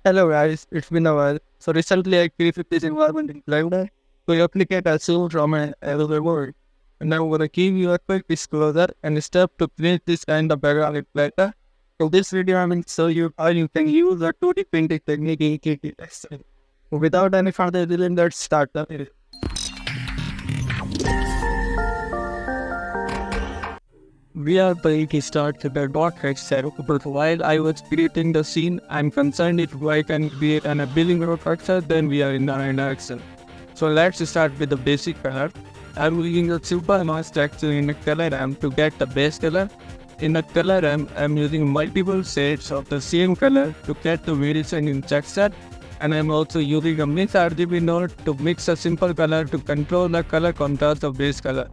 Hello guys, it's been a while. So recently I created this environment in Blender to replicate a scene from another world. And I'm gonna give you a quick disclosure and step to create this kind of background in Blender. In this video I'm going to show you how you can use a 2D printing technique in CGDASH. Without any further delay, let's start the video. We are going to start with the dot texture, but while I was creating the scene, I'm concerned if I can create an appealing dot texture, then we are in the right direction. So let's start with the basic color. I'm using a simple mask texture in a color ramp to get the base color. In a color ramp, I'm using multiple shades of the same color to get the variation in texture. And I'm also using a mix RGB node to mix a simple color to control the color contrast of base color.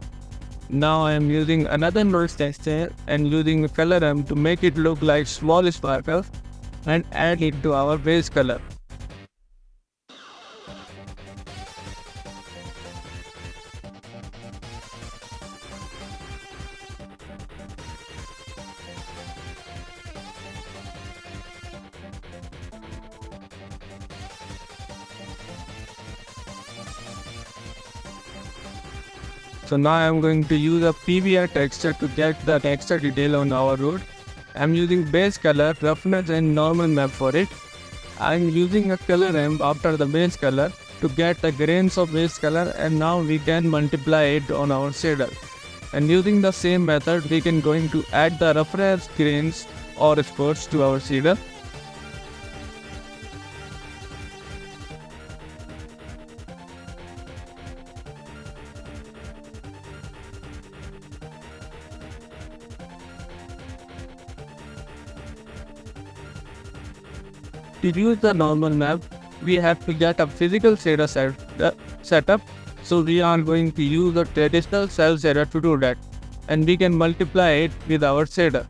Now I am using another noise texture and using a color ramp to make it look like small sparkles and add it to our base color. So now I am going to use a PBR texture to get the texture detail on our road. I am using base color, roughness and normal map for it. I am using a color ramp after the base color to get the grains of base color, and now we can multiply it on our shader. And using the same method we can going to add the roughness grains or spots to our shader. To use the normal map, we have to get a physical shader setup. So we are going to use a traditional cell shader to do that. And we can multiply it with our shader.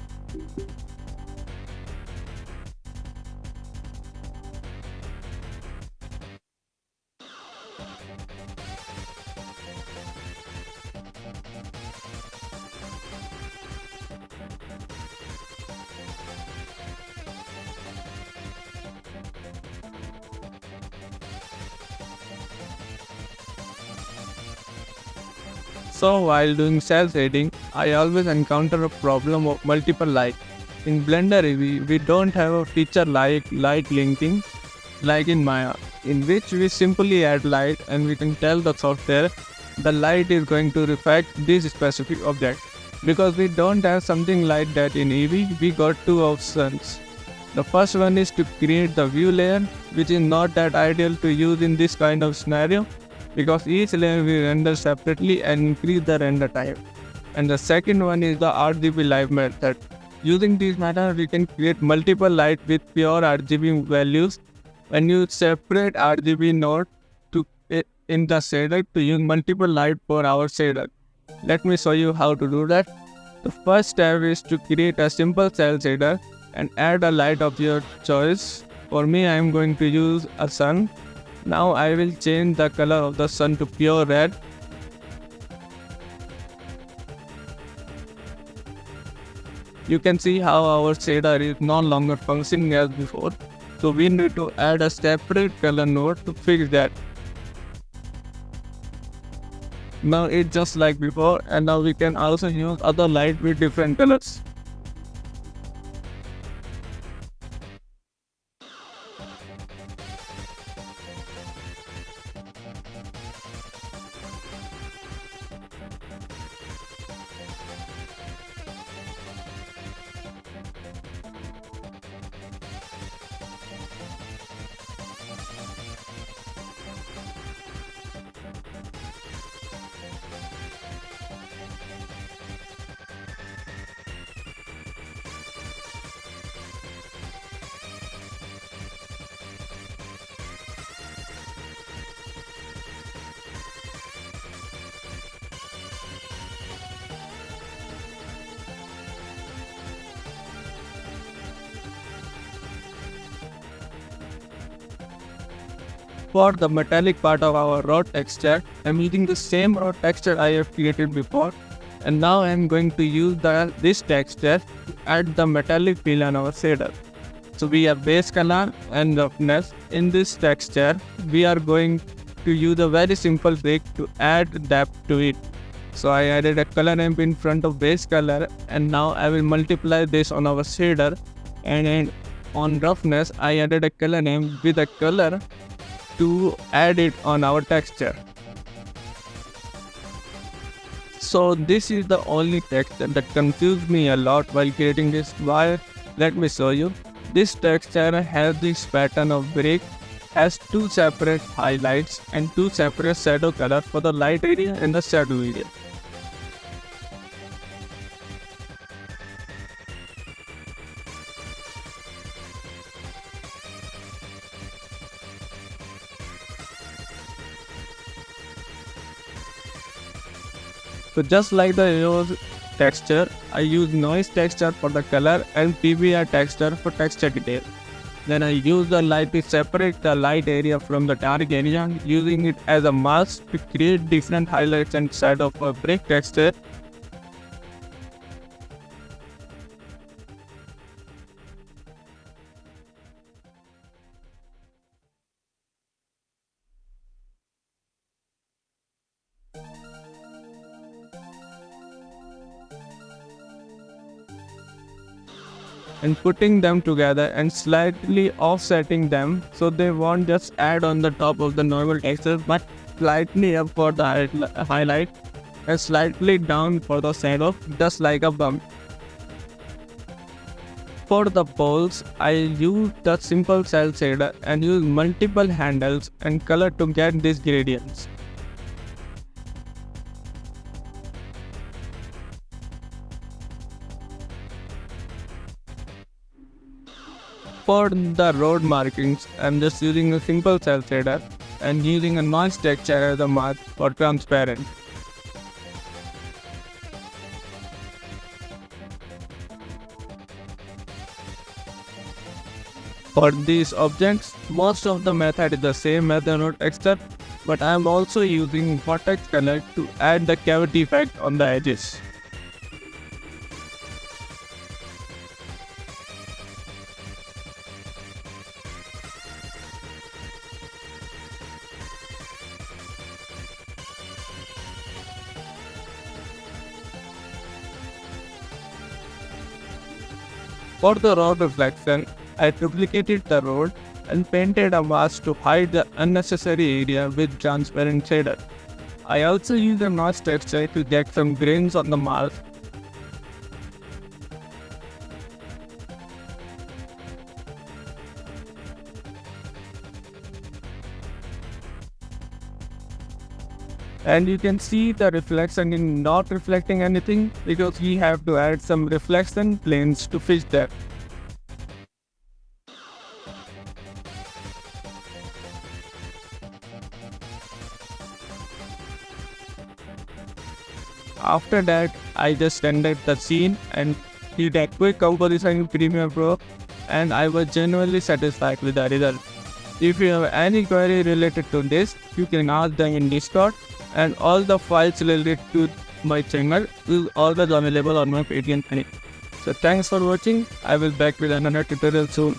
So while doing cell shading, I always encounter a problem of multiple light. In Blender we don't have a feature like light linking like in Maya, in which we simply add light and we can tell the software the light is going to reflect this specific object. Because we don't have something like that in Eevee, we got two options. The first one is to create the view layer, which is not that ideal to use in this kind of scenario, because each layer will render separately and increase the render time. And the second one is the RGB live method. Using this method, we can create multiple light with pure RGB values and use separate RGB node to in the shader to use multiple light for our shader. Let me show you how to do that. The first step is to create a simple cell shader and add a light of your choice. For me, I am going to use a sun. Now I will change the color of the sun to pure red. You can see how our shader is no longer functioning as before. So we need to add a separate color node to fix that. Now it's just like before, and now we can also use other light with different colors. For the metallic part of our raw texture, I am using the same raw texture I have created before, and now I am going to use this texture to add the metallic feel on our shader. So we have base color and roughness. In this texture, we are going to use a very simple trick to add depth to it. So I added a color ramp in front of base color, and now I will multiply this on our shader, and then on roughness I added a color ramp with a color to add it on our texture. So this is the only texture that confused me a lot while creating this. Why? Let me show you. This texture has this pattern of brick, has two separate highlights and two separate shadow colors for the light area and the shadow area. So just like the rose texture, I use noise texture for the color and PBR texture for texture detail. Then I use the light to separate the light area from the dark area, using it as a mask to create different highlights and shadow for brick texture. And putting them together and slightly offsetting them so they won't just add on the top of the normal texture, but slightly up for the highlight and slightly down for the shadow, just like a bump. For the poles, I use the simple cell shader and use multiple handles and color to get these gradients. For the road markings, I'm just using a simple cell shader and using a noise texture as a mask for transparent. For these objects, most of the method is the same method node texture, but I am also using vortex color to add the cavity effect on the edges. For the road reflection, I duplicated the road and painted a mask to hide the unnecessary area with transparent shader. I also used a mask texture to get some grains on the mask. And you can see the reflection in not reflecting anything because we have to add some reflection planes to fix that. After that, I just rendered the scene and did a quick composition in Premiere Pro, and I was genuinely satisfied with the result. If you have any query related to this, you can ask them in Discord, and all the files related to my channel will always available on my Patreon page. So thanks for watching. I will back with another tutorial soon.